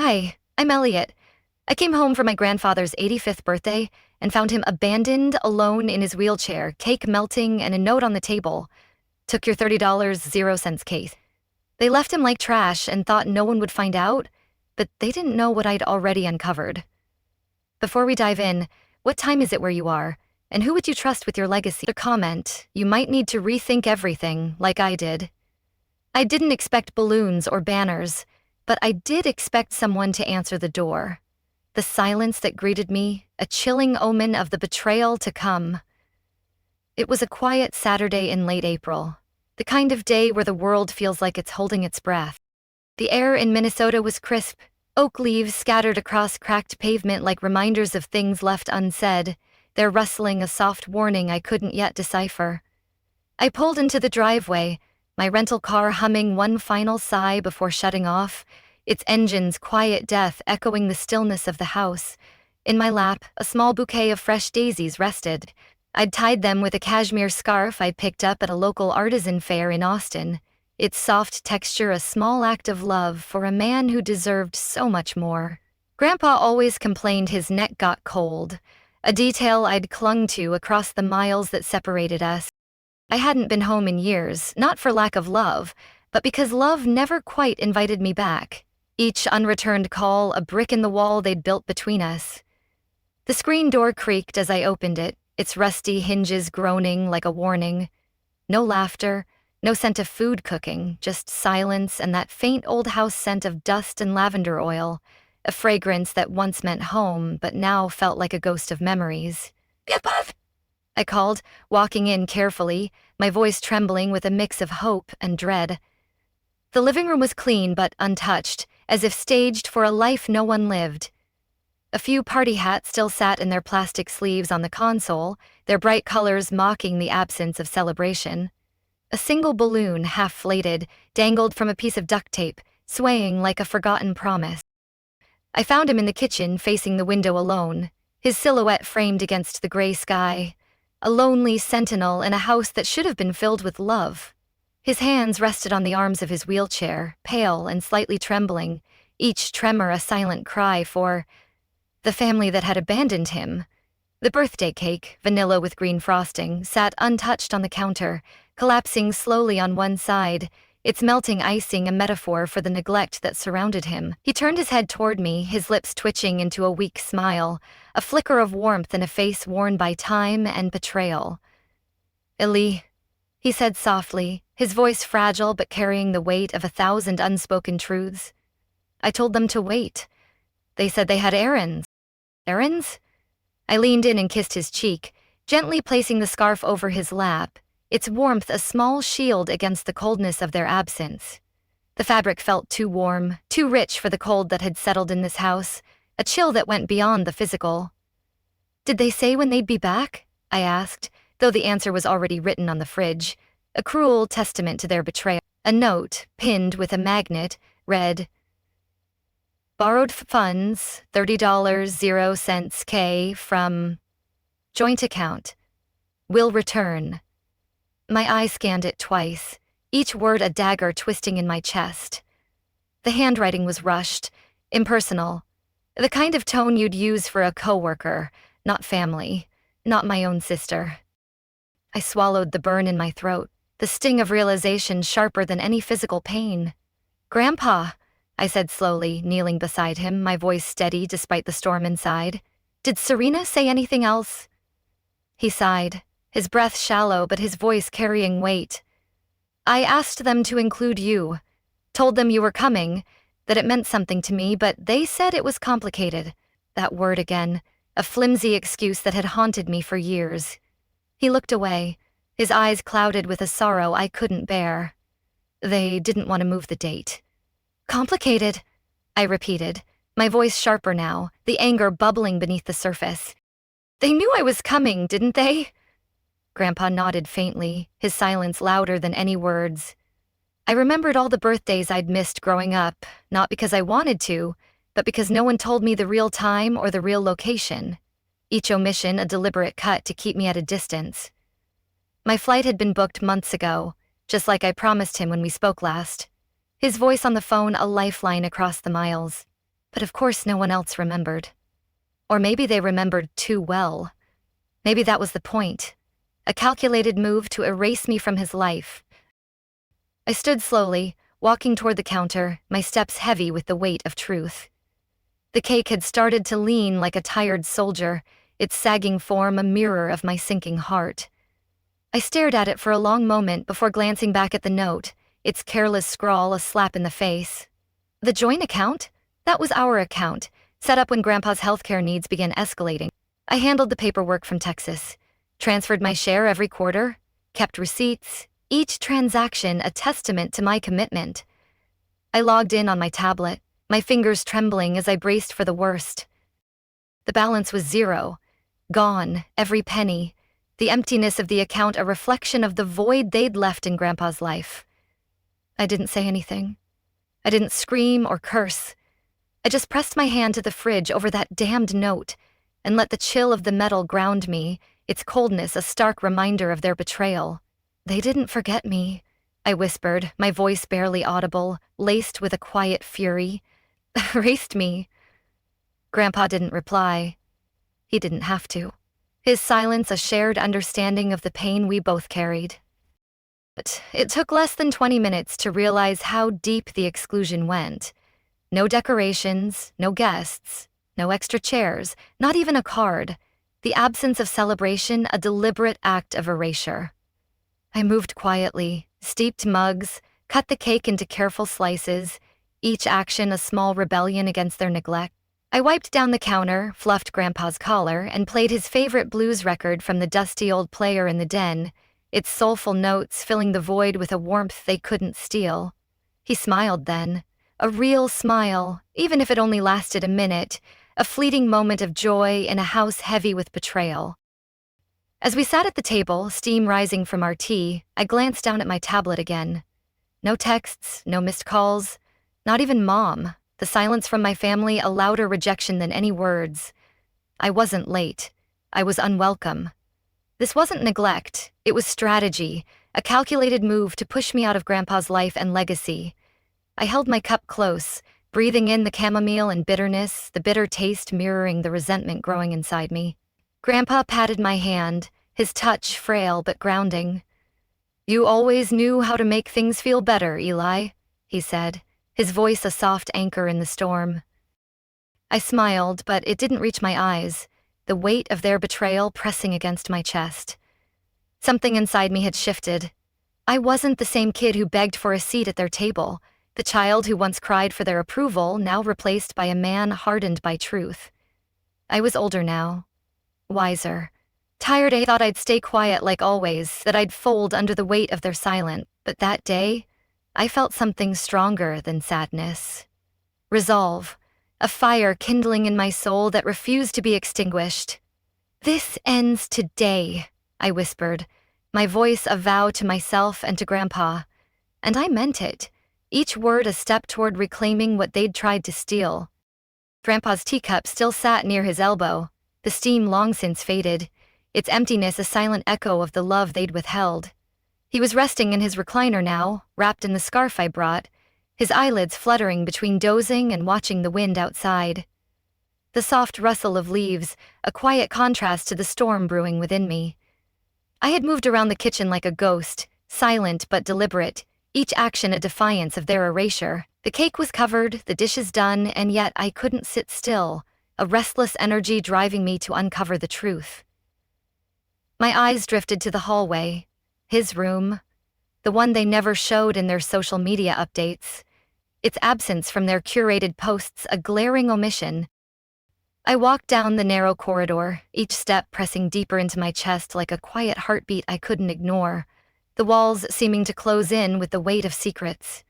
Hi, I'm Elliot. I came home for my grandfather's 85th birthday and found him abandoned, alone in his wheelchair, cake melting, and a note on the table. Took your $30 0 cents case. They left him like trash and thought no one would find out, but they didn't know what I'd already uncovered. Before we dive in, what time is it where you are? And who would you trust with your legacy? To comment, you might need to rethink everything, like I did. I didn't expect balloons or banners, but I did expect someone to answer the door. The silence that greeted me, a chilling omen of the betrayal to come. It was a quiet Saturday in late April, the kind of day where the world feels like it's holding its breath. The air in Minnesota was crisp, oak leaves scattered across cracked pavement like reminders of things left unsaid, their rustling a soft warning I couldn't yet decipher. I pulled into the driveway, my rental car humming one final sigh before shutting off, its engine's quiet death echoing the stillness of the house. In my lap, a small bouquet of fresh daisies rested. I'd tied them with a cashmere scarf I picked up at a local artisan fair in Austin, its soft texture a small act of love for a man who deserved so much more. Grandpa always complained his neck got cold, a detail I'd clung to across the miles that separated us. I hadn't been home in years, not for lack of love, but because love never quite invited me back. Each unreturned call a brick in the wall they'd built between us. The screen door creaked as I opened it, its rusty hinges groaning like a warning. No laughter, no scent of food cooking, just silence and that faint old house scent of dust and lavender oil, a fragrance that once meant home but now felt like a ghost of memories. Above! I called, walking in carefully, my voice trembling with a mix of hope and dread. The living room was clean but untouched, as if staged for a life no one lived. A few party hats still sat in their plastic sleeves on the console, their bright colors mocking the absence of celebration. A single balloon, half-flated, dangled from a piece of duct tape, swaying like a forgotten promise. I found him in the kitchen, facing the window alone, his silhouette framed against the gray sky. A lonely sentinel in a house that should have been filled with love. His hands rested on the arms of his wheelchair, pale and slightly trembling, each tremor a silent cry for the family that had abandoned him. The birthday cake, vanilla with green frosting, sat untouched on the counter, collapsing slowly on one side, its melting icing a metaphor for the neglect that surrounded him. He turned his head toward me, his lips twitching into a weak smile, a flicker of warmth in a face worn by time and betrayal. Ellie, he said softly, his voice fragile but carrying the weight of 1,000 unspoken truths. I told them to wait. They said they had errands. Errands? I leaned in and kissed his cheek, gently placing the scarf over his lap, its warmth a small shield against the coldness of their absence. The fabric felt too warm, too rich for the cold that had settled in this house, a chill that went beyond the physical. Did they say when they'd be back? I asked, though the answer was already written on the fridge, a cruel testament to their betrayal. A note, pinned with a magnet, read, "Borrowed funds, $30 0 K from joint account. Will return." My eye scanned it twice, each word a dagger twisting in my chest. The handwriting was rushed, impersonal, the kind of tone you'd use for a coworker, not family, not my own sister. I swallowed the burn in my throat, the sting of realization sharper than any physical pain. "Grandpa," I said slowly, kneeling beside him, my voice steady despite the storm inside. "Did Serena say anything else?" He sighed, his breath shallow but his voice carrying weight. "I asked them to include you. Told them you were coming, that it meant something to me, but they said it was complicated." That word again, a flimsy excuse that had haunted me for years. He looked away, his eyes clouded with a sorrow I couldn't bear. "They didn't want to move the date." "Complicated," I repeated, my voice sharper now, the anger bubbling beneath the surface. "They knew I was coming, didn't they?" Grandpa nodded faintly, his silence louder than any words. I remembered all the birthdays I'd missed growing up, not because I wanted to, but because no one told me the real time or the real location. Each omission a deliberate cut to keep me at a distance. My flight had been booked months ago, just like I promised him when we spoke last. His voice on the phone a lifeline across the miles. But of course no one else remembered. Or maybe they remembered too well. Maybe that was the point. A calculated move to erase me from his life. I stood slowly, walking toward the counter, my steps heavy with the weight of truth. The cake had started to lean like a tired soldier, its sagging form a mirror of my sinking heart. I stared at it for a long moment before glancing back at the note, its careless scrawl a slap in the face. The joint account? That was our account, set up when Grandpa's healthcare needs began escalating. I handled the paperwork from Texas, transferred my share every quarter, kept receipts, each transaction a testament to my commitment. I logged in on my tablet, my fingers trembling as I braced for the worst. The balance was zero. Gone, every penny. The emptiness of the account a reflection of the void they'd left in Grandpa's life. I didn't say anything. I didn't scream or curse. I just pressed my hand to the fridge over that damned note and let the chill of the metal ground me, its coldness a stark reminder of their betrayal. They didn't forget me, I whispered, my voice barely audible, laced with a quiet fury. Erased me. Grandpa didn't reply. He didn't have to. His silence a shared understanding of the pain we both carried. But it took less than 20 minutes to realize how deep the exclusion went. No decorations, no guests, no extra chairs, not even a card. The absence of celebration a deliberate act of erasure. I moved quietly, steeped mugs, cut the cake into careful slices, each action a small rebellion against their neglect. I wiped down the counter, fluffed Grandpa's collar, and played his favorite blues record from the dusty old player in the den, its soulful notes filling the void with a warmth they couldn't steal. He smiled then, a real smile, even if it only lasted a minute, a fleeting moment of joy in a house heavy with betrayal. As we sat at the table, steam rising from our tea, I glanced down at my tablet again. No texts, no missed calls, not even Mom. The silence from my family a louder rejection than any words. I wasn't late. I was unwelcome. This wasn't neglect, it was strategy, a calculated move to push me out of Grandpa's life and legacy. I held my cup close, breathing in the chamomile and bitterness, the bitter taste mirroring the resentment growing inside me. Grandpa patted my hand, his touch frail but grounding. "You always knew how to make things feel better, Eli," he said, his voice a soft anchor in the storm. I smiled, but it didn't reach my eyes, the weight of their betrayal pressing against my chest. Something inside me had shifted. I wasn't the same kid who begged for a seat at their table, the child who once cried for their approval, now replaced by a man hardened by truth. I was older now, wiser. Tired, I thought I'd stay quiet like always, that I'd fold under the weight of their silence, but that day, I felt something stronger than sadness. Resolve, a fire kindling in my soul that refused to be extinguished. "This ends today," I whispered, my voice a vow to myself and to Grandpa. And I meant it, each word a step toward reclaiming what they'd tried to steal. Grandpa's teacup still sat near his elbow, the steam long since faded, its emptiness a silent echo of the love they'd withheld. He was resting in his recliner now, wrapped in the scarf I brought, his eyelids fluttering between dozing and watching the wind outside. The soft rustle of leaves, a quiet contrast to the storm brewing within me. I had moved around the kitchen like a ghost, silent but deliberate, each action a defiance of their erasure. The cake was covered, the dishes done, and yet I couldn't sit still, a restless energy driving me to uncover the truth. My eyes drifted to the hallway, his room, the one they never showed in their social media updates, its absence from their curated posts a glaring omission. I walked down the narrow corridor, each step pressing deeper into my chest like a quiet heartbeat I couldn't ignore, the walls seeming to close in with the weight of secrets.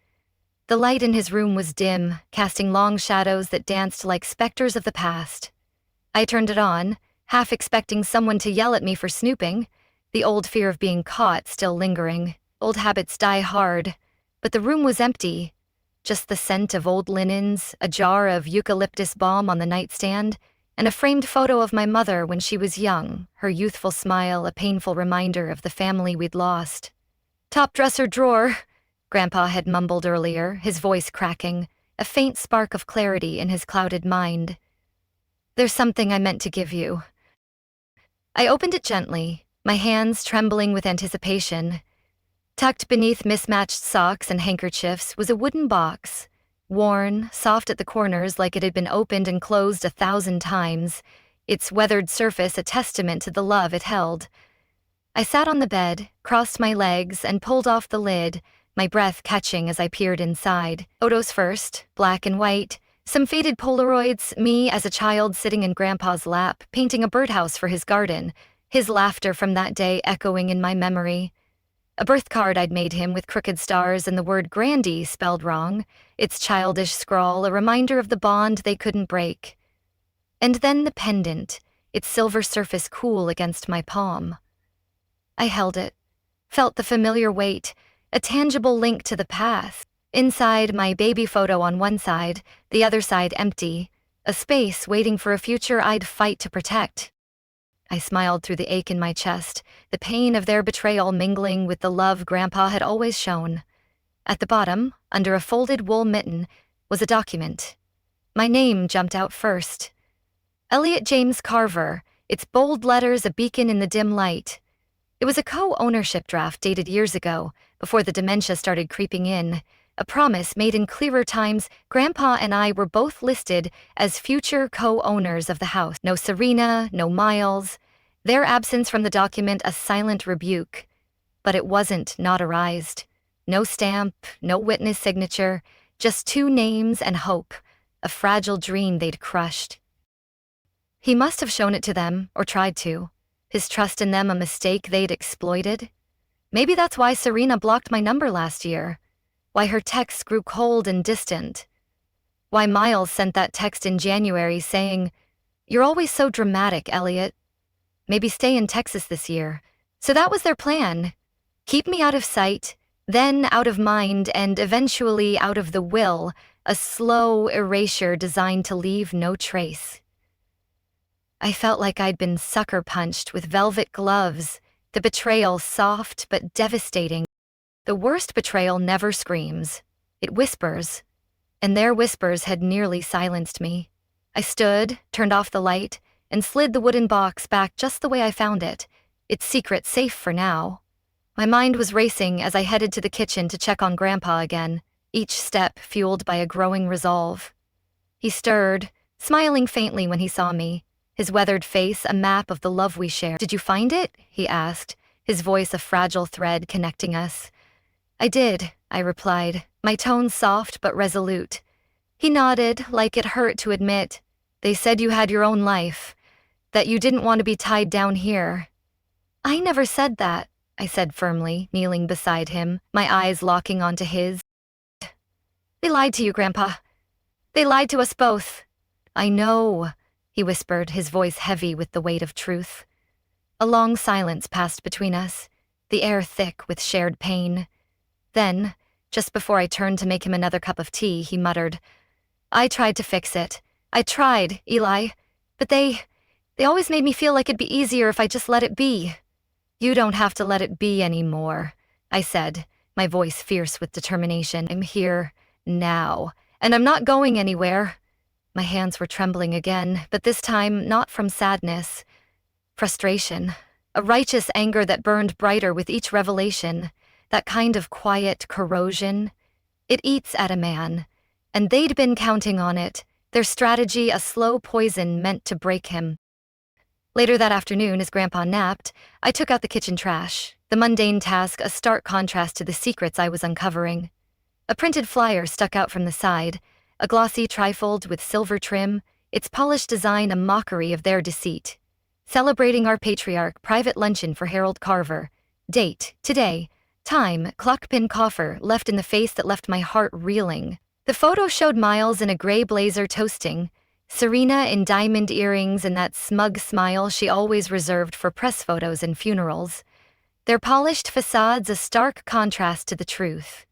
The light in his room was dim, casting long shadows that danced like specters of the past. I turned it on, half expecting someone to yell at me for snooping, the old fear of being caught still lingering. Old habits die hard, but the room was empty. Just the scent of old linens, a jar of eucalyptus balm on the nightstand, and a framed photo of my mother when she was young, her youthful smile a painful reminder of the family we'd lost. "Top dresser drawer," Grandpa had mumbled earlier, his voice cracking, a faint spark of clarity in his clouded mind. "There's something I meant to give you." I opened it gently, my hands trembling with anticipation. Tucked beneath mismatched socks and handkerchiefs was a wooden box, worn, soft at the corners like it had been opened and closed 1,000 times, its weathered surface a testament to the love it held. I sat on the bed, crossed my legs, and pulled off the lid, my breath catching as I peered inside. Photos first, black and white, some faded Polaroids, me as a child sitting in Grandpa's lap, painting a birdhouse for his garden, his laughter from that day echoing in my memory. A birth card I'd made him with crooked stars and the word Grandy spelled wrong, its childish scrawl a reminder of the bond they couldn't break. And then the pendant, its silver surface cool against my palm. I held it, felt the familiar weight, a tangible link to the past. Inside, my baby photo on one side, the other side empty, a space waiting for a future I'd fight to protect. I smiled through the ache in my chest, the pain of their betrayal mingling with the love Grandpa had always shown. At the bottom, under a folded wool mitten, was a document. My name jumped out first. Elliot James Carver, its bold letters a beacon in the dim light. It was a co-ownership draft dated years ago, before the dementia started creeping in, a promise made in clearer times. Grandpa and I were both listed as future co-owners of the house. No Serena, no Miles. Their absence from the document a silent rebuke. But it wasn't notarized. No stamp, no witness signature, just 2 names and hope, a fragile dream they'd crushed. He must have shown it to them, or tried to. His trust in them a mistake they'd exploited? Maybe that's why Serena blocked my number last year. Why her texts grew cold and distant. Why Miles sent that text in January saying, "You're always so dramatic, Elliot. Maybe stay in Texas this year." So that was their plan. Keep me out of sight, then out of mind, and eventually out of the will, a slow erasure designed to leave no trace. I felt like I'd been sucker punched with velvet gloves, the betrayal soft but devastating. The worst betrayal never screams. It whispers. And their whispers had nearly silenced me. I stood, turned off the light, and slid the wooden box back just the way I found it, its secret safe for now. My mind was racing as I headed to the kitchen to check on Grandpa again, each step fueled by a growing resolve. He stirred, smiling faintly when he saw me, his weathered face a map of the love we shared. "Did you find it?" he asked, his voice a fragile thread connecting us. "I did," I replied, my tone soft but resolute. He nodded, like it hurt to admit. "They said you had your own life, that you didn't want to be tied down here." "I never said that," I said firmly, kneeling beside him, my eyes locking onto his. "They lied to you, Grandpa. They lied to us both." "I know," he whispered, his voice heavy with the weight of truth. A long silence passed between us, the air thick with shared pain. Then, just before I turned to make him another cup of tea, he muttered, "I tried to fix it. I tried, Eli. But they always made me feel like it'd be easier if I just let it be." "You don't have to let it be anymore," I said, my voice fierce with determination. "I'm here, now, and I'm not going anywhere." My hands were trembling again, but this time not from sadness. Frustration, a righteous anger that burned brighter with each revelation, that kind of quiet corrosion. It eats at a man, and they'd been counting on it, their strategy a slow poison meant to break him. Later that afternoon, as Grandpa napped, I took out the kitchen trash, the mundane task a stark contrast to the secrets I was uncovering. A printed flyer stuck out from the side, a glossy trifold with silver trim, its polished design a mockery of their deceit. Celebrating our patriarch private luncheon for Harold Carver. Date, today. Time, clockpin coffer left in the face that left my heart reeling. The photo showed Miles in a gray blazer toasting, Serena in diamond earrings and that smug smile she always reserved for press photos and funerals. Their polished facades a stark contrast to the truth.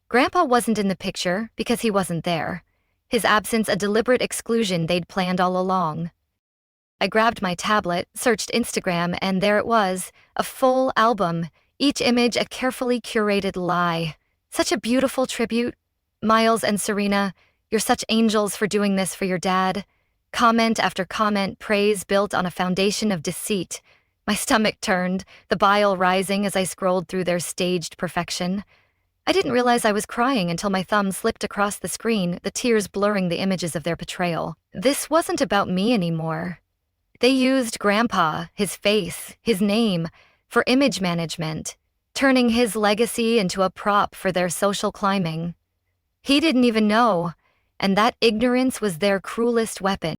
Grandpa wasn't in the picture because he wasn't there. His absence a deliberate exclusion they'd planned all along. I grabbed my tablet, searched Instagram, and there it was, a full album, each image a carefully curated lie. Such a beautiful tribute. Miles and Serena, you're such angels for doing this for your dad. Comment after comment, praise built on a foundation of deceit. My stomach turned, the bile rising as I scrolled through their staged perfection. I didn't realize I was crying until my thumb slipped across the screen, the tears blurring the images of their betrayal. This wasn't about me anymore. They used Grandpa, his face, his name, for image management, turning his legacy into a prop for their social climbing. He didn't even know, and that ignorance was their cruelest weapon.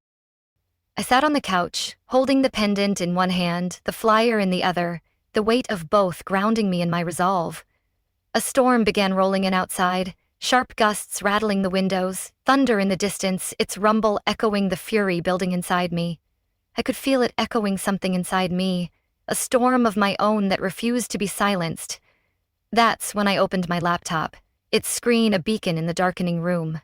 I sat on the couch, holding the pendant in one hand, the flyer in the other, the weight of both grounding me in my resolve. A storm began rolling in outside, sharp gusts rattling the windows, thunder in the distance, its rumble echoing the fury building inside me. I could feel it echoing something inside me, a storm of my own that refused to be silenced. That's when I opened my laptop, its screen a beacon in the darkening room.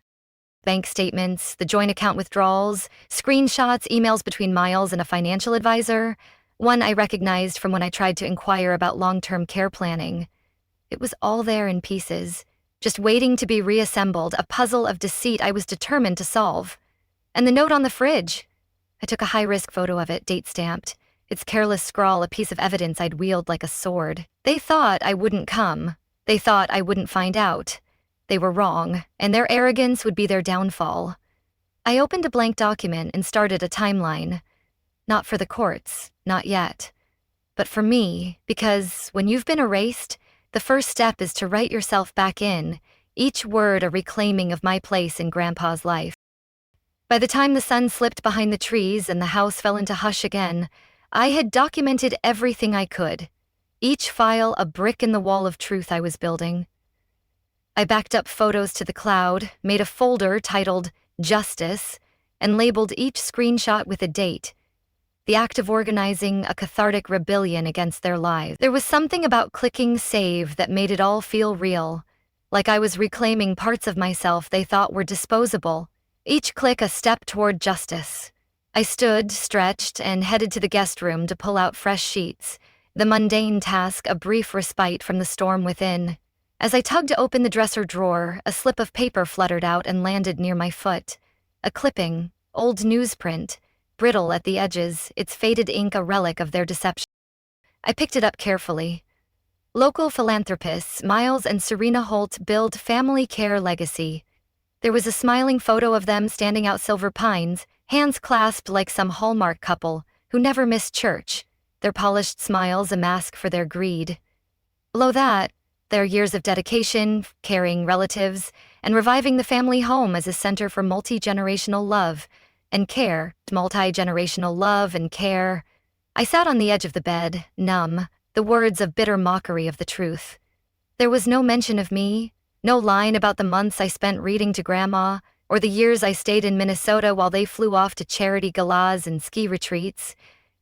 Bank statements, the joint account withdrawals, screenshots, emails between Miles and a financial advisor, one I recognized from when I tried to inquire about long-term care planning. It was all there in pieces, just waiting to be reassembled, a puzzle of deceit I was determined to solve. And the note on the fridge. I took a high-risk photo of it, date-stamped, its careless scrawl a piece of evidence I'd wield like a sword. They thought I wouldn't come. They thought I wouldn't find out. They were wrong, and their arrogance would be their downfall. I opened a blank document and started a timeline. Not for the courts, not yet. But for me, because when you've been erased, the first step is to write yourself back in, each word a reclaiming of my place in Grandpa's life. By the time the sun slipped behind the trees and the house fell into hush again, I had documented everything I could, each file a brick in the wall of truth I was building. I backed up photos to the cloud, made a folder titled Justice, and labeled each screenshot with a date, the act of organizing a cathartic rebellion against their lives. There was something about clicking save that made it all feel real, like I was reclaiming parts of myself they thought were disposable, each click a step toward justice. I stood, stretched, and headed to the guest room to pull out fresh sheets, the mundane task a brief respite from the storm within. As I tugged open the dresser drawer, a slip of paper fluttered out and landed near my foot. A clipping, old newsprint, brittle at the edges, its faded ink a relic of their deception. I picked it up carefully. Local philanthropists Miles and Serena Holt build family care legacy. There was a smiling photo of them standing out Silver Pines, hands clasped like some Hallmark couple who never missed church, their polished smiles a mask for their greed. Below that, their years of dedication, caring relatives, and reviving the family home as a center for multi-generational love and care, multi-generational love and care. I sat on the edge of the bed, numb, the words of bitter mockery of the truth. There was no mention of me, no line about the months I spent reading to Grandma, or the years I stayed in Minnesota while they flew off to charity galas and ski retreats.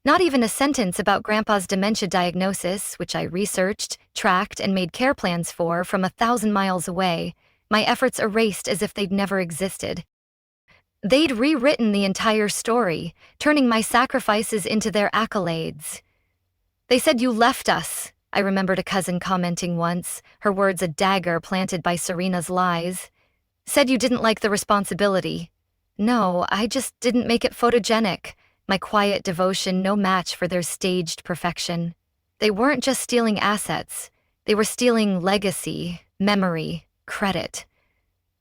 Not even a sentence about Grandpa's dementia diagnosis, which I researched, tracked, and made care plans for from 1,000 miles away, my efforts erased as if they'd never existed. They'd rewritten the entire story, turning my sacrifices into their accolades. They said you left us, I remembered a cousin commenting once, her words a dagger planted by Serena's lies. Said you didn't like the responsibility. No, I just didn't make it photogenic. My quiet devotion no match for their staged perfection. They weren't just stealing assets. They were stealing legacy, memory, credit.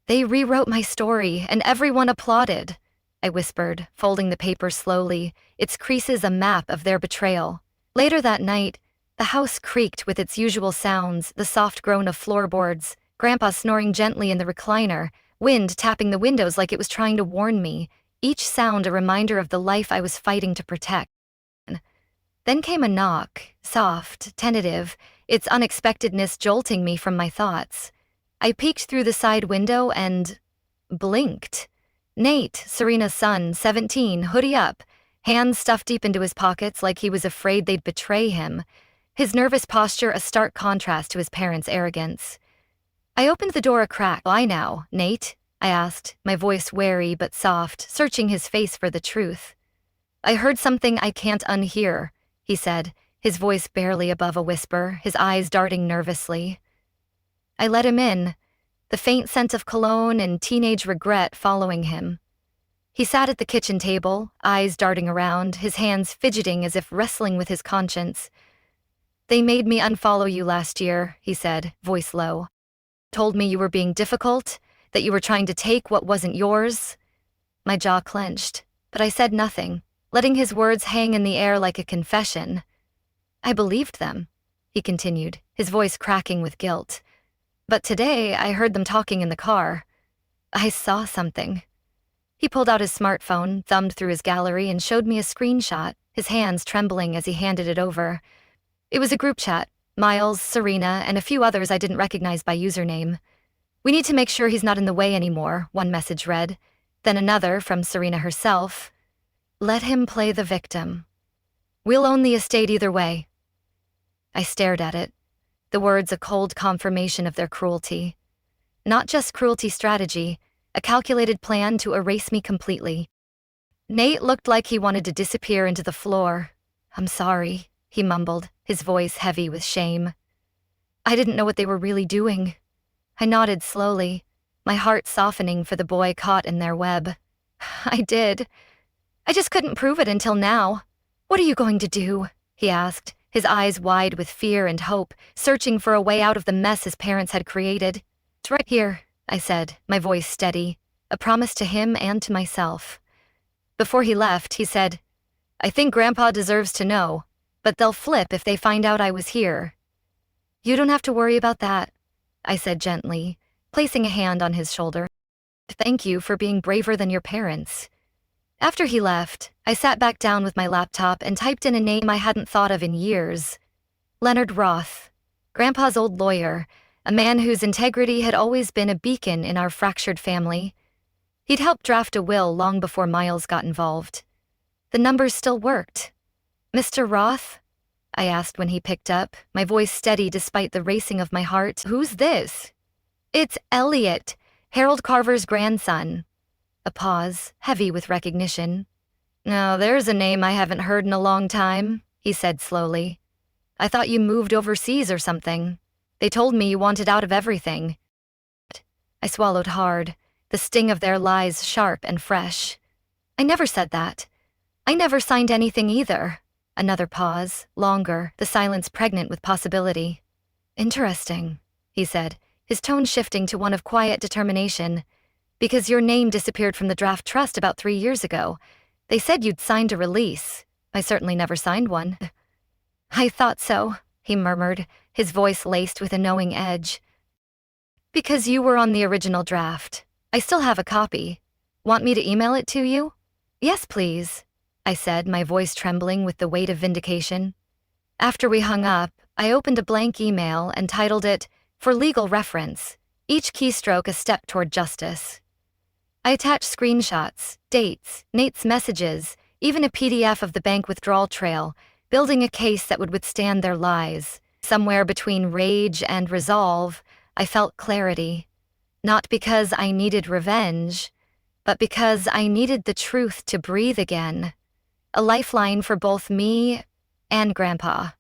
They rewrote my story, and everyone applauded, I whispered, folding the paper slowly, its creases a map of their betrayal. Later that night, the house creaked with its usual sounds, the soft groan of floorboards, Grandpa snoring gently in the recliner, wind tapping the windows like it was trying to warn me, each sound a reminder of the life I was fighting to protect. Then came a knock, soft, tentative, its unexpectedness jolting me from my thoughts. I peeked through the side window and blinked. Nate, Serena's son, 17, hoodie up, hands stuffed deep into his pockets like he was afraid they'd betray him, his nervous posture a stark contrast to his parents' arrogance. I opened the door a crack. Why now, Nate? I asked, my voice wary but soft, searching his face for the truth. I heard something I can't unhear, he said, his voice barely above a whisper, his eyes darting nervously. I let him in. the faint scent of cologne and teenage regret following him. He sat at the kitchen table, eyes darting around, his hands fidgeting as if wrestling with his conscience. "They made me unfollow you last year," he said, voice low. "Told me you were being difficult, that you were trying to take what wasn't yours." My jaw clenched, but I said nothing, letting his words hang in the air like a confession. "I believed them," he continued, his voice cracking with guilt. "But today I heard them talking in the car. I saw something." He pulled out his smartphone, thumbed through his gallery, and showed me a screenshot, his hands trembling as he handed it over. It was a group chat, Miles, Serena, and a few others I didn't recognize by username. "We need to make sure he's not in the way anymore," one message read. Then another, from Serena herself. "Let him play the victim. We'll own the estate either way." I stared at it, the words a cold confirmation of their cruelty. Not just cruelty strategy, a calculated plan to erase me completely. Nate looked like he wanted to disappear into the floor. "I'm sorry," he mumbled, his voice heavy with shame. "I didn't know what they were really doing." I nodded slowly, my heart softening for the boy caught in their web. "I did. I just couldn't prove it until now." "What are you going to do?" he asked, his eyes wide with fear and hope, searching for a way out of the mess his parents had created. "It's right here," I said, my voice steady, a promise to him and to myself. Before he left, he said, "I think Grandpa deserves to know, but they'll flip if they find out I was here." "You don't have to worry about that," I said gently, placing a hand on his shoulder. "Thank you for being braver than your parents." After he left, I sat back down with my laptop and typed in a name I hadn't thought of in years. Leonard Roth, Grandpa's old lawyer, a man whose integrity had always been a beacon in our fractured family. He'd helped draft a will long before Miles got involved. The numbers still worked. "Mr. Roth?" I asked when he picked up, my voice steady despite the racing of my heart. "Who's this?" "It's Elliot, Harold Carver's grandson." A pause, heavy with recognition. "Now, there's a name I haven't heard in a long time," he said slowly. "I thought you moved overseas or something. They told me you wanted out of everything." I swallowed hard, the sting of their lies sharp and fresh. "I never said that. I never signed anything either." Another pause, longer, the silence pregnant with possibility. "Interesting," he said, his tone shifting to one of quiet determination. "Because your name disappeared from the draft trust about 3 years ago. They said you'd signed a release. I certainly never signed one." "I thought so," he murmured, his voice laced with a knowing edge. "Because you were on the original draft. I still have a copy. Want me to email it to you?" "Yes, please," I said, my voice trembling with the weight of vindication. After we hung up, I opened a blank email and titled it, "For Legal Reference," each keystroke a step toward justice. I attached screenshots, dates, Nate's messages, even a PDF of the bank withdrawal trail, building a case that would withstand their lies. Somewhere between rage and resolve, I felt clarity. Not because I needed revenge, but because I needed the truth to breathe again. A lifeline for both me and Grandpa.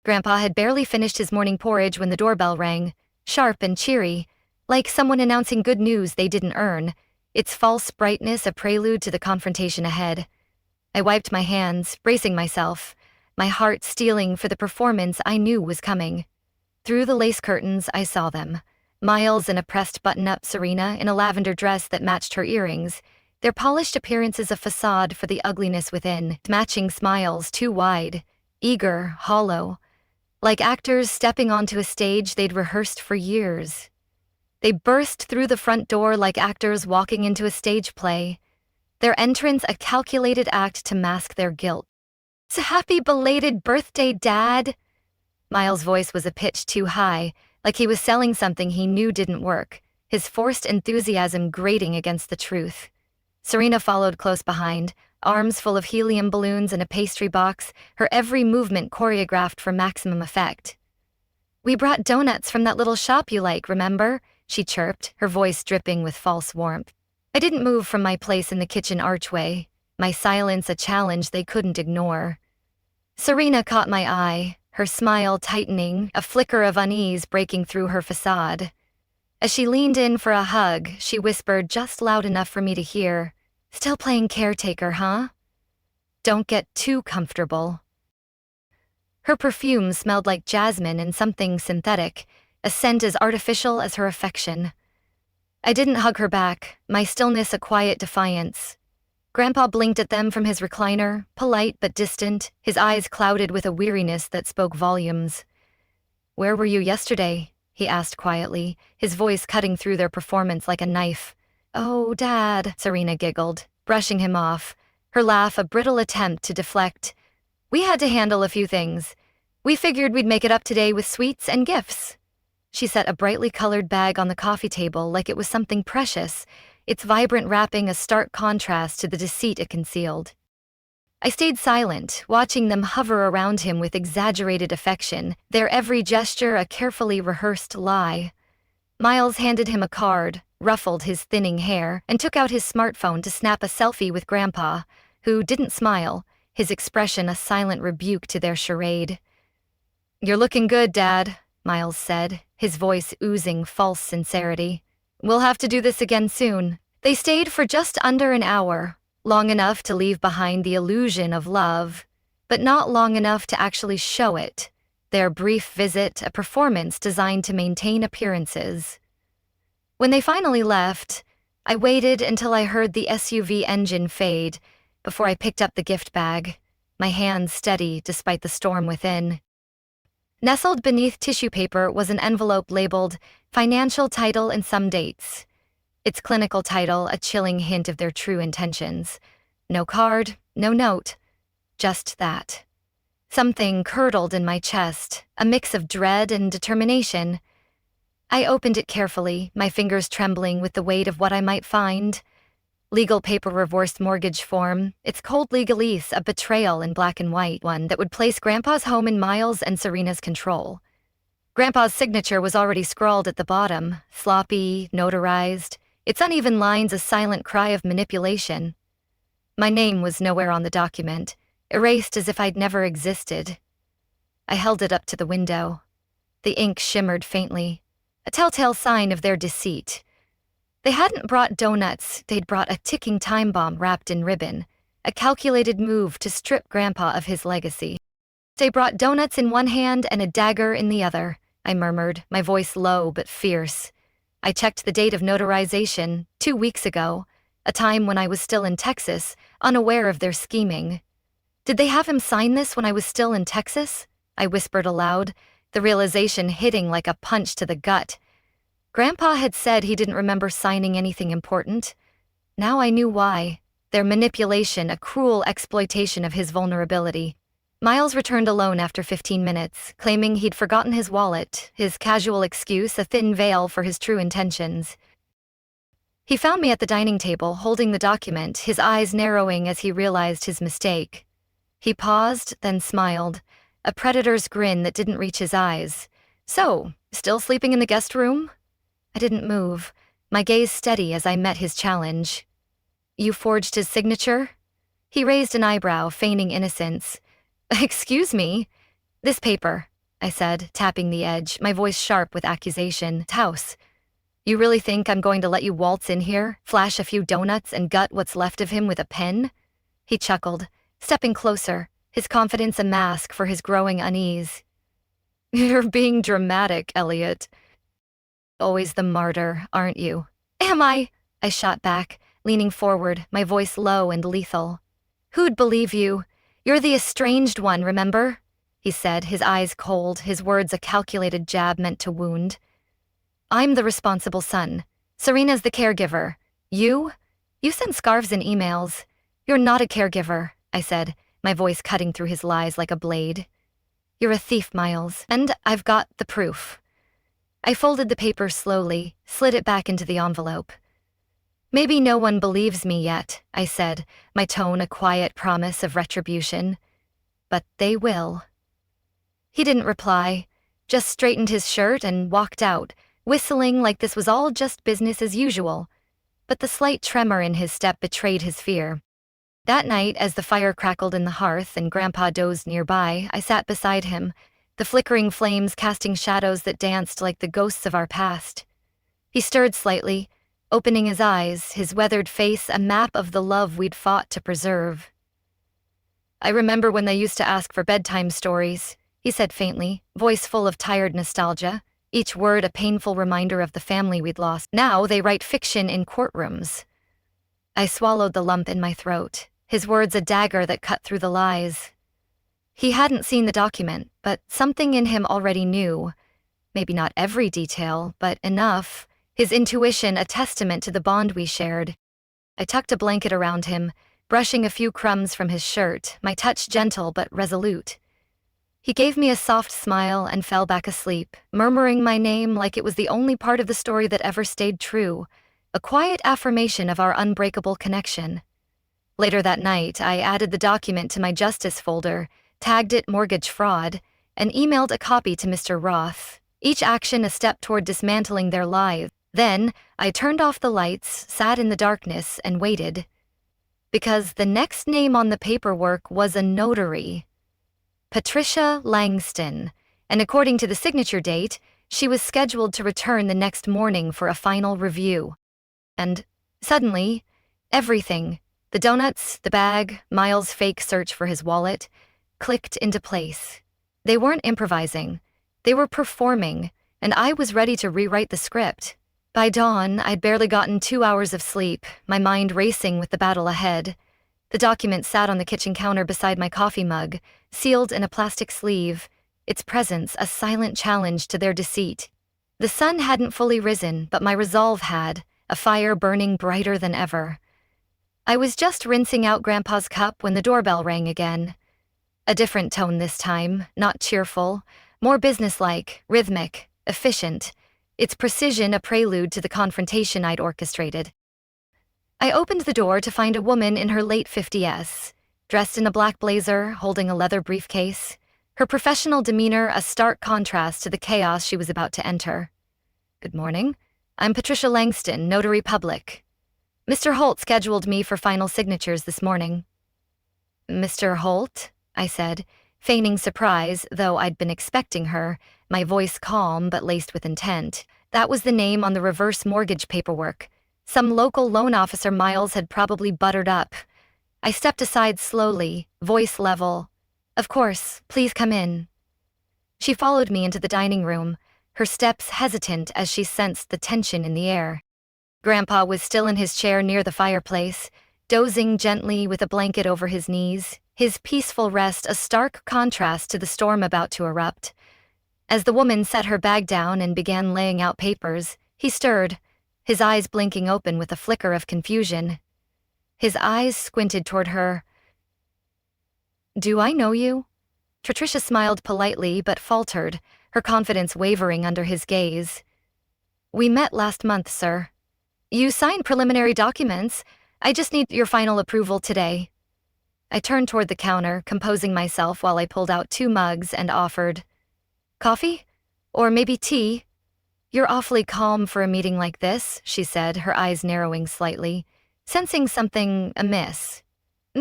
Grandpa had barely finished his morning porridge when the doorbell rang, sharp and cheery, like someone announcing good news they didn't earn, its false brightness a prelude to the confrontation ahead. I wiped my hands, bracing myself, my heart steeling for the performance I knew was coming. Through the lace curtains, I saw them. Miles in a pressed button-up, Serena in a lavender dress that matched her earrings, their polished appearances a facade for the ugliness within, matching smiles too wide, eager, hollow, like actors stepping onto a stage they'd rehearsed for years. They burst through the front door like actors walking into a stage play, their entrance a calculated act to mask their guilt. "So happy belated birthday, Dad!" Miles' voice was a pitch too high, like he was selling something he knew didn't work, his forced enthusiasm grating against the truth. Serena followed close behind, arms full of helium balloons and a pastry box, her every movement choreographed for maximum effect. "We brought donuts from that little shop you like, remember?" she chirped, her voice dripping with false warmth. I didn't move from my place in the kitchen archway, my silence a challenge they couldn't ignore. Serena caught my eye, her smile tightening, a flicker of unease breaking through her facade. As she leaned in for a hug, she whispered just loud enough for me to hear, "Still playing caretaker, huh? Don't get too comfortable." Her perfume smelled like jasmine and something synthetic, a scent as artificial as her affection. I didn't hug her back, my stillness a quiet defiance. Grandpa blinked at them from his recliner, polite but distant, his eyes clouded with a weariness that spoke volumes. "Where were you yesterday?" he asked quietly, his voice cutting through their performance like a knife. "Oh, Dad," Serena giggled, brushing him off, her laugh a brittle attempt to deflect. "We had to handle a few things. We figured we'd make it up today with sweets and gifts." She set a brightly colored bag on the coffee table like it was something precious, its vibrant wrapping a stark contrast to the deceit it concealed. I stayed silent, watching them hover around him with exaggerated affection, their every gesture a carefully rehearsed lie. Miles handed him a card, ruffled his thinning hair, and took out his smartphone to snap a selfie with Grandpa, who didn't smile, his expression a silent rebuke to their charade. "You're looking good, Dad," Miles said, his voice oozing false sincerity. "We'll have to do this again soon." They stayed for just under an hour, long enough to leave behind the illusion of love, but not long enough to actually show it, their brief visit a performance designed to maintain appearances. When they finally left, I waited until I heard the SUV engine fade before I picked up the gift bag, my hands steady despite the storm within. Nestled beneath tissue paper was an envelope labeled "Financial Title and Some Dates." Its clinical title a chilling hint of their true intentions. No card, no note, just that. Something curdled in my chest, a mix of dread and determination. I opened it carefully, my fingers trembling with the weight of what I might find. Legal paper reverse mortgage form, its cold legalese a betrayal in black and white, one that would place Grandpa's home in Miles and Serena's control. Grandpa's signature was already scrawled at the bottom, sloppy, notarized, its uneven lines a silent cry of manipulation. My name was nowhere on the document, erased as if I'd never existed. I held it up to the window. The ink shimmered faintly, a telltale sign of their deceit. They hadn't brought donuts, they'd brought a ticking time bomb wrapped in ribbon, a calculated move to strip Grandpa of his legacy. They brought donuts in one hand and a dagger in the other, I murmured, my voice low but fierce. I checked the date of notarization, 2 weeks ago, a time when I was still in Texas, unaware of their scheming. "Did they have him sign this when I was still in Texas?" I whispered aloud, the realization hitting like a punch to the gut. Grandpa had said he didn't remember signing anything important. Now I knew why. Their manipulation, a cruel exploitation of his vulnerability. Miles returned alone after 15 minutes, claiming he'd forgotten his wallet, his casual excuse a thin veil for his true intentions. He found me at the dining table, holding the document, his eyes narrowing as he realized his mistake. He paused, then smiled, a predator's grin that didn't reach his eyes. "So, still sleeping in the guest room?" I didn't move, my gaze steady as I met his challenge. "You forged his signature?" He raised an eyebrow, feigning innocence. "Excuse me?" "This paper," I said, tapping the edge, my voice sharp with accusation. "House. You really think I'm going to let you waltz in here, flash a few donuts, and gut what's left of him with a pen?" He chuckled, stepping closer, his confidence a mask for his growing unease. "You're being dramatic, Elliot." "Always the martyr, aren't you?" "Am I?" I shot back, leaning forward, my voice low and lethal. "Who'd believe you? You're the estranged one, remember?" he said, his eyes cold, his words a calculated jab meant to wound. "I'm the responsible son. Serena's the caregiver. You send scarves and emails. You're not a caregiver," I said, my voice cutting through his lies like a blade. "You're a thief, Miles, and I've got the proof." I folded the paper slowly, slid it back into the envelope. "Maybe no one believes me yet," I said, my tone a quiet promise of retribution. "But they will." He didn't reply, just straightened his shirt and walked out, whistling like this was all just business as usual. But the slight tremor in his step betrayed his fear. That night, as the fire crackled in the hearth and Grandpa dozed nearby, I sat beside him, the flickering flames casting shadows that danced like the ghosts of our past. He stirred slightly, opening his eyes, his weathered face a map of the love we'd fought to preserve. "I remember when they used to ask for bedtime stories," he said faintly, voice full of tired nostalgia, each word a painful reminder of the family we'd lost. "Now they write fiction in courtrooms." I swallowed the lump in my throat, his words a dagger that cut through the lies. He hadn't seen the document, but something in him already knew. Maybe not every detail, but enough. His intuition a testament to the bond we shared. I tucked a blanket around him, brushing a few crumbs from his shirt, my touch gentle but resolute. He gave me a soft smile and fell back asleep, murmuring my name like it was the only part of the story that ever stayed true, a quiet affirmation of our unbreakable connection. Later that night, I added the document to my justice folder, tagged it mortgage fraud, and emailed a copy to Mr. Roth, each action a step toward dismantling their lives. Then, I turned off the lights, sat in the darkness, and waited. Because the next name on the paperwork was a notary. Patricia Langston, and according to the signature date, she was scheduled to return the next morning for a final review. And, suddenly, everything, the donuts, the bag, Miles' fake search for his wallet, clicked into place. They weren't improvising. They were performing, and I was ready to rewrite the script. By dawn, I'd barely gotten 2 hours of sleep, my mind racing with the battle ahead. The document sat on the kitchen counter beside my coffee mug, sealed in a plastic sleeve, its presence a silent challenge to their deceit. The sun hadn't fully risen, but my resolve had, a fire burning brighter than ever. I was just rinsing out Grandpa's cup when the doorbell rang again. A different tone this time, not cheerful, more businesslike, rhythmic, efficient, its precision a prelude to the confrontation I'd orchestrated. I opened the door to find a woman in her late 50s, dressed in a black blazer, holding a leather briefcase, her professional demeanor a stark contrast to the chaos she was about to enter. "Good morning. I'm Patricia Langston, Notary Public. Mr. Holt scheduled me for final signatures this morning." "Mr. Holt?" I said, feigning surprise, though I'd been expecting her, my voice calm but laced with intent. That was the name on the reverse mortgage paperwork. Some local loan officer Miles had probably buttered up. I stepped aside slowly, voice level. "Of course, please come in." She followed me into the dining room, her steps hesitant as she sensed the tension in the air. Grandpa was still in his chair near the fireplace, dozing gently with a blanket over his knees, his peaceful rest a stark contrast to the storm about to erupt. As the woman set her bag down and began laying out papers, he stirred, his eyes blinking open with a flicker of confusion. His eyes squinted toward her. "Do I know you?" Patricia smiled politely but faltered, her confidence wavering under his gaze. "We met last month, sir. You signed preliminary documents. I just need your final approval today." I turned toward the counter, composing myself while I pulled out 2 mugs and offered, "Coffee? Or maybe tea?" "You're awfully calm for a meeting like this," she said, her eyes narrowing slightly, sensing something amiss.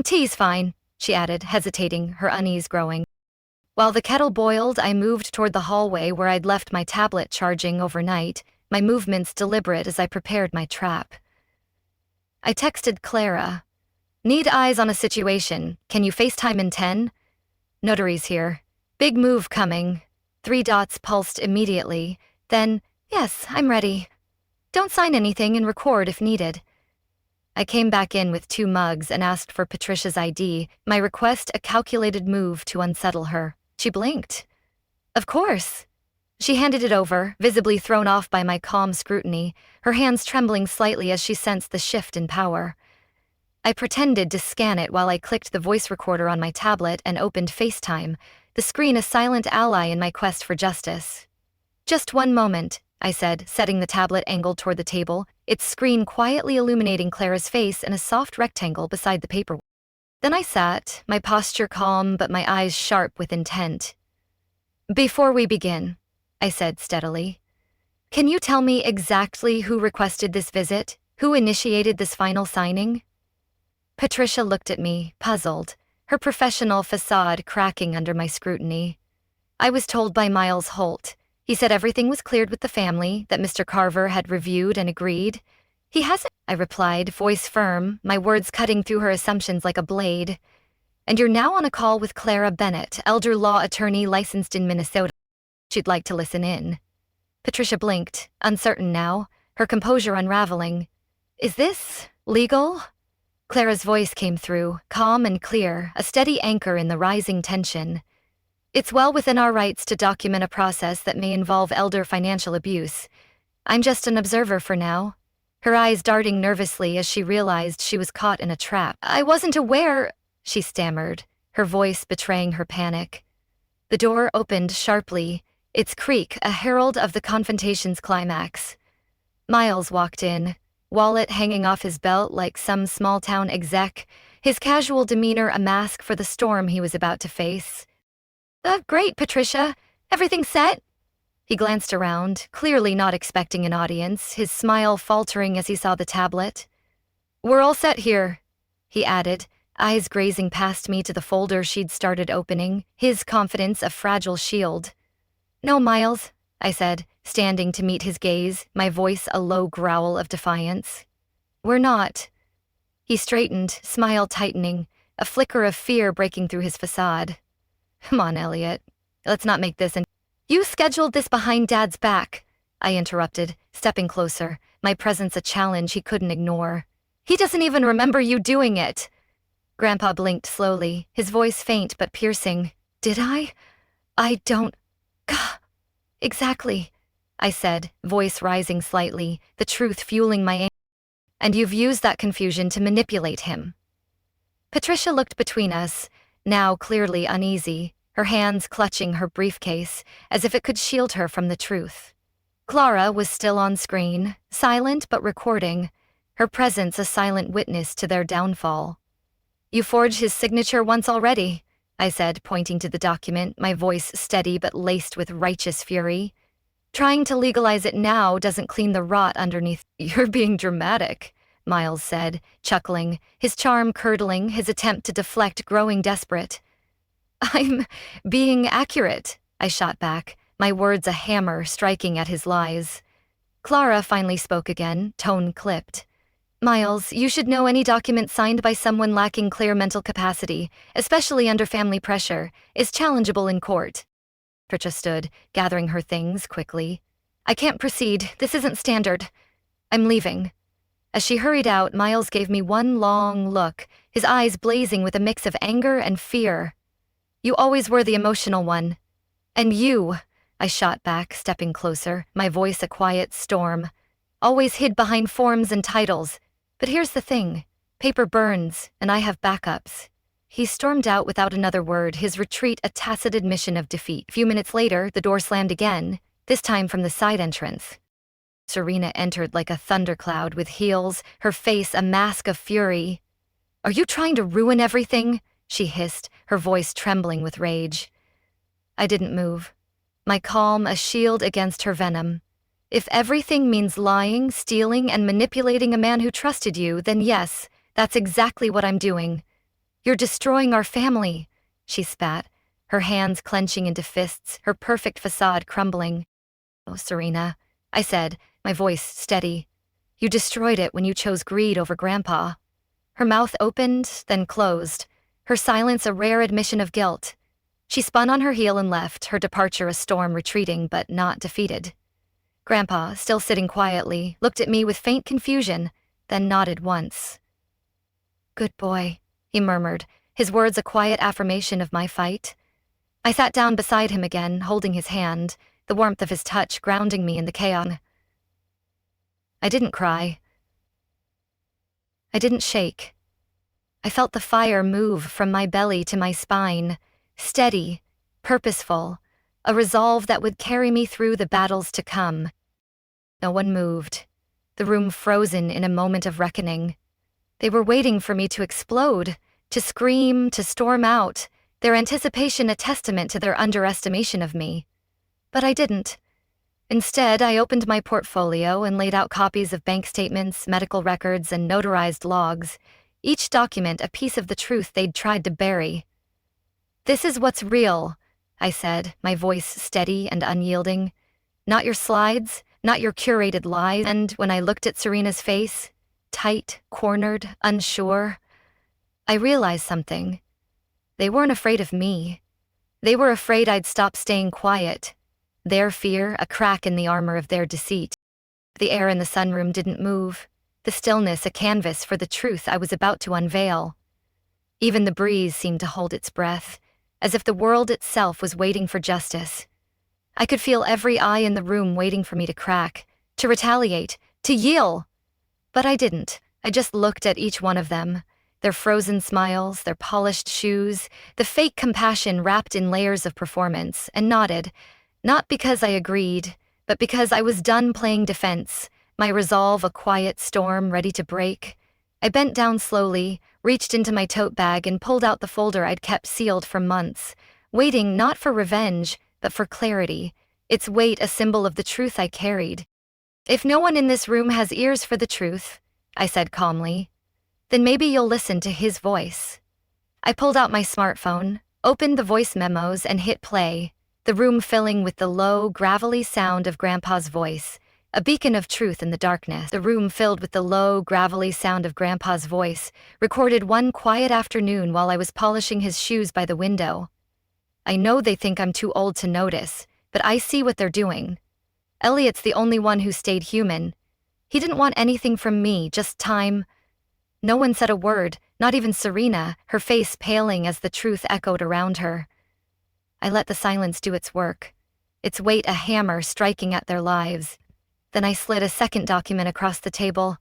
"Tea's fine," she added, hesitating, her unease growing. While the kettle boiled, I moved toward the hallway where I'd left my tablet charging overnight, my movements deliberate as I prepared my trap. I texted Clara. "Need eyes on a situation. Can you FaceTime in 10? Notary's here. Big move coming." 3 dots pulsed immediately. Then, "Yes, I'm ready. Don't sign anything and record if needed." I came back in with 2 mugs and asked for Patricia's ID, my request a calculated move to unsettle her. She blinked. "Of course." She handed it over, visibly thrown off by my calm scrutiny, her hands trembling slightly as she sensed the shift in power. I pretended to scan it while I clicked the voice recorder on my tablet and opened FaceTime, the screen a silent ally in my quest for justice. "Just one moment," I said, setting the tablet angled toward the table, its screen quietly illuminating Clara's face in a soft rectangle beside the paper. Then I sat, my posture calm but my eyes sharp with intent. "Before we begin," I said steadily, "can you tell me exactly who requested this visit? Who initiated this final signing?" Patricia looked at me, puzzled, her professional facade cracking under my scrutiny. "I was told by Miles Holt. He said everything was cleared with the family, that Mr. Carver had reviewed and agreed. He hasn't, I replied, voice firm, my words cutting through her assumptions like a blade. And you're now on a call with Clara Bennett, elder law attorney licensed in Minnesota. She'd like to listen in. Patricia blinked, uncertain now, her composure unraveling. Is this legal? Clara's voice came through, calm and clear, a steady anchor in the rising tension. It's well within our rights to document a process that may involve elder financial abuse. I'm just an observer for now. Her eyes darting nervously as she realized she was caught in a trap. I wasn't aware, she stammered, her voice betraying her panic. The door opened sharply, its creak a herald of the confrontation's climax. Miles walked in, wallet hanging off his belt like some small-town exec, his casual demeanor a mask for the storm he was about to face. Great, Patricia. Everything set?" He glanced around, clearly not expecting an audience, his smile faltering as he saw the tablet. "We're all set here," he added, eyes grazing past me to the folder she'd started opening, his confidence a fragile shield. "No, Miles," I said, standing to meet his gaze, my voice a low growl of defiance. "We're not." He straightened, smile tightening, a flicker of fear breaking through his facade. "Come on, Elliot. Let's not make this You scheduled this behind Dad's back," I interrupted, stepping closer, my presence a challenge he couldn't ignore. "He doesn't even remember you doing it." Grandpa blinked slowly, his voice faint but piercing. "Did I? I don't... Gah. Exactly," I said, voice rising slightly, the truth fueling my anger. "And you've used that confusion to manipulate him." Patricia looked between us, now clearly uneasy, her hands clutching her briefcase, as if it could shield her from the truth. Clara was still on screen, silent but recording, her presence a silent witness to their downfall. "You forged his signature once already," I said, pointing to the document, my voice steady but laced with righteous fury. "Trying to legalize it now doesn't clean the rot underneath." "You're being dramatic," Miles said, chuckling, his charm curdling, his attempt to deflect growing desperate. "I'm being accurate," I shot back, my words a hammer striking at his lies. Clara finally spoke again, tone clipped. "Miles, you should know any document signed by someone lacking clear mental capacity, especially under family pressure, is challengeable in court." Patricia stood, gathering her things quickly. "I can't proceed. This isn't standard. I'm leaving." As she hurried out, Miles gave me one long look, his eyes blazing with a mix of anger and fear. "You always were the emotional one." "And you," I shot back, stepping closer, my voice a quiet storm. "Always hid behind forms and titles. But here's the thing. Paper burns, and I have backups." He stormed out without another word, his retreat a tacit admission of defeat. A few minutes later, the door slammed again, this time from the side entrance. Serena entered like a thundercloud with heels, her face a mask of fury. "Are you trying to ruin everything?" she hissed, her voice trembling with rage. I didn't move, my calm a shield against her venom. "If everything means lying, stealing, and manipulating a man who trusted you, then yes, that's exactly what I'm doing. You're destroying our family," she spat, her hands clenching into fists, her perfect facade crumbling. "Oh, Serena," I said, my voice steady. "You destroyed it when you chose greed over Grandpa." Her mouth opened, then closed, her silence a rare admission of guilt. She spun on her heel and left, her departure a storm retreating but not defeated. Grandpa, still sitting quietly, looked at me with faint confusion, then nodded once. "Good boy," he murmured, his words a quiet affirmation of my fight. I sat down beside him again, holding his hand, the warmth of his touch grounding me in the chaos. I didn't cry. I didn't shake. I felt the fire move from my belly to my spine, steady, purposeful, a resolve that would carry me through the battles to come. No one moved, the room frozen in a moment of reckoning. They were waiting for me to explode, to scream, to storm out, their anticipation a testament to their underestimation of me. But I didn't. Instead, I opened my portfolio and laid out copies of bank statements, medical records, and notarized logs, each document a piece of the truth they'd tried to bury. "This is what's real," I said, my voice steady and unyielding. Not your slides, not your curated lies. And when I looked at Serena's face, tight, cornered, unsure, I realized something. They weren't afraid of me. They were afraid I'd stop staying quiet. Their fear, a crack in the armor of their deceit. The air in the sunroom didn't move, the stillness a canvas for the truth I was about to unveil. Even the breeze seemed to hold its breath, as if the world itself was waiting for justice. I could feel every eye in the room waiting for me to crack, to retaliate, to yield. But I didn't. I just looked at each one of them, their frozen smiles, their polished shoes, the fake compassion wrapped in layers of performance, and nodded, not because I agreed, but because I was done playing defense, my resolve a quiet storm ready to break. I bent down slowly, reached into my tote bag and pulled out the folder I'd kept sealed for months, waiting not for revenge, but for clarity, its weight a symbol of the truth I carried. If no one in this room has ears for the truth, I said calmly, then maybe you'll listen to his voice. I pulled out my smartphone, opened the voice memos and hit play, the room filling with the low, gravelly sound of Grandpa's voice, a beacon of truth in the darkness. The room filled with the low, gravelly sound of Grandpa's voice, recorded one quiet afternoon while I was polishing his shoes by the window. I know they think I'm too old to notice, but I see what they're doing. Elliot's the only one who stayed human. He didn't want anything from me, just time. No one said a word, not even Serena, her face paling as the truth echoed around her. I let the silence do its work, its weight a hammer striking at their lives. Then I slid a second document across the table.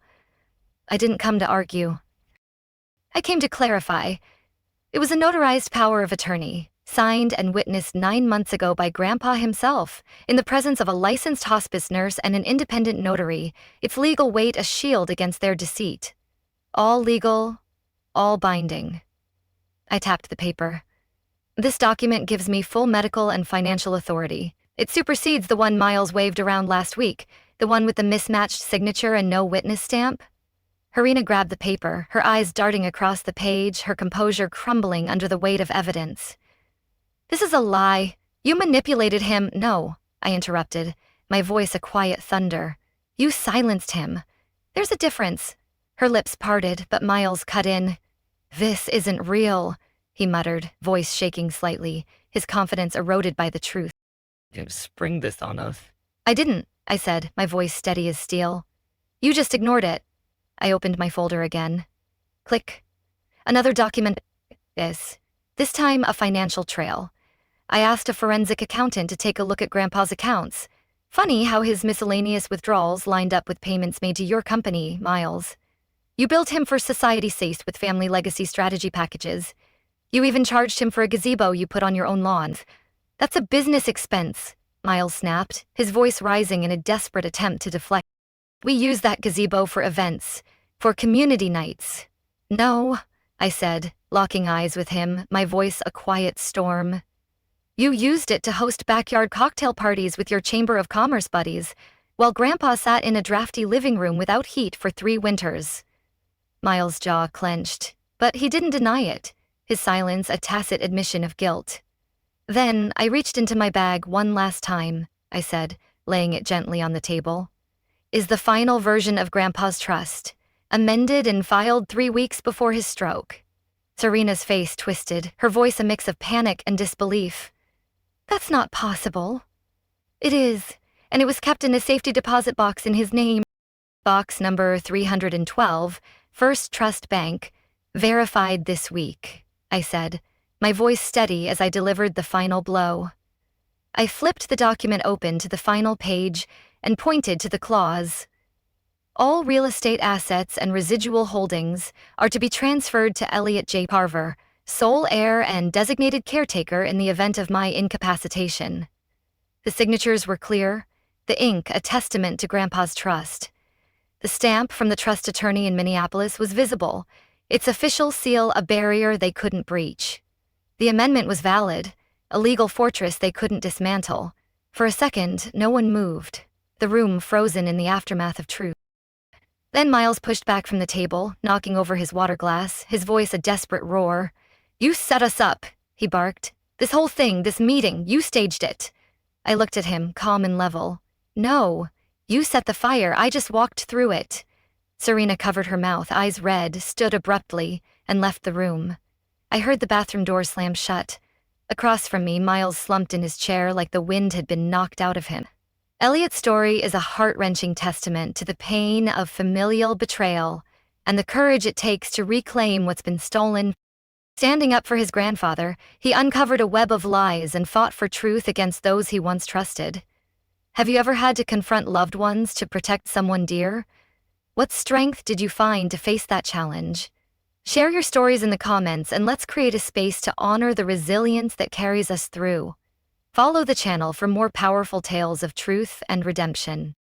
I didn't come to argue. I came to clarify. It was a notarized power of attorney, signed and witnessed 9 months ago by Grandpa himself, in the presence of a licensed hospice nurse and an independent notary, its legal weight a shield against their deceit. All legal, all binding. I tapped the paper. This document gives me full medical and financial authority. It supersedes the one Miles waved around last week, the one with the mismatched signature and no witness stamp. Harina grabbed the paper, her eyes darting across the page, her composure crumbling under the weight of evidence. This is a lie. You manipulated him. No, I interrupted, my voice a quiet thunder. You silenced him. There's a difference. Her lips parted, but Miles cut in. This isn't real, he muttered, voice shaking slightly, his confidence eroded by the truth. You spring this on us. I didn't, I said, my voice steady as steel. You just ignored it. I opened my folder again. Click. Another document. This time a financial trail. I asked a forensic accountant to take a look at Grandpa's accounts. Funny how his miscellaneous withdrawals lined up with payments made to your company, Miles. You billed him for society safe with family legacy strategy packages. You even charged him for a gazebo you put on your own lawns. That's a business expense, Miles snapped, his voice rising in a desperate attempt to deflect. We use that gazebo for events, for community nights. No, I said, locking eyes with him, my voice a quiet storm. You used it to host backyard cocktail parties with your Chamber of Commerce buddies, while Grandpa sat in a drafty living room without heat for 3 winters. Miles' jaw clenched, but he didn't deny it, his silence a tacit admission of guilt. Then I reached into my bag one last time, I said, laying it gently on the table. Is the final version of Grandpa's trust, amended and filed 3 weeks before his stroke. Serena's face twisted, her voice a mix of panic and disbelief. That's not possible. It is, and it was kept in a safety deposit box in his name. Box number 312, First Trust Bank, verified this week, I said, my voice steady as I delivered the final blow. I flipped the document open to the final page and pointed to the clause. All real estate assets and residual holdings are to be transferred to Elliot J. Carver, sole heir and designated caretaker in the event of my incapacitation. The signatures were clear, the ink a testament to Grandpa's trust. The stamp from the trust attorney in Minneapolis was visible, its official seal a barrier they couldn't breach. The amendment was valid, a legal fortress they couldn't dismantle. For a second, no one moved, the room frozen in the aftermath of truth. Then Miles pushed back from the table, knocking over his water glass, his voice a desperate roar. You set us up, he barked. This whole thing, this meeting, you staged it. I looked at him, calm and level. No, you set the fire, I just walked through it. Serena covered her mouth, eyes red, stood abruptly, and left the room. I heard the bathroom door slam shut. Across from me, Miles slumped in his chair like the wind had been knocked out of him. Elliot's story is a heart-wrenching testament to the pain of familial betrayal and the courage it takes to reclaim what's been stolen. Standing up for his grandfather, he uncovered a web of lies and fought for truth against those he once trusted. Have you ever had to confront loved ones to protect someone dear? What strength did you find to face that challenge? Share your stories in the comments and let's create a space to honor the resilience that carries us through. Follow the channel for more powerful tales of truth and redemption.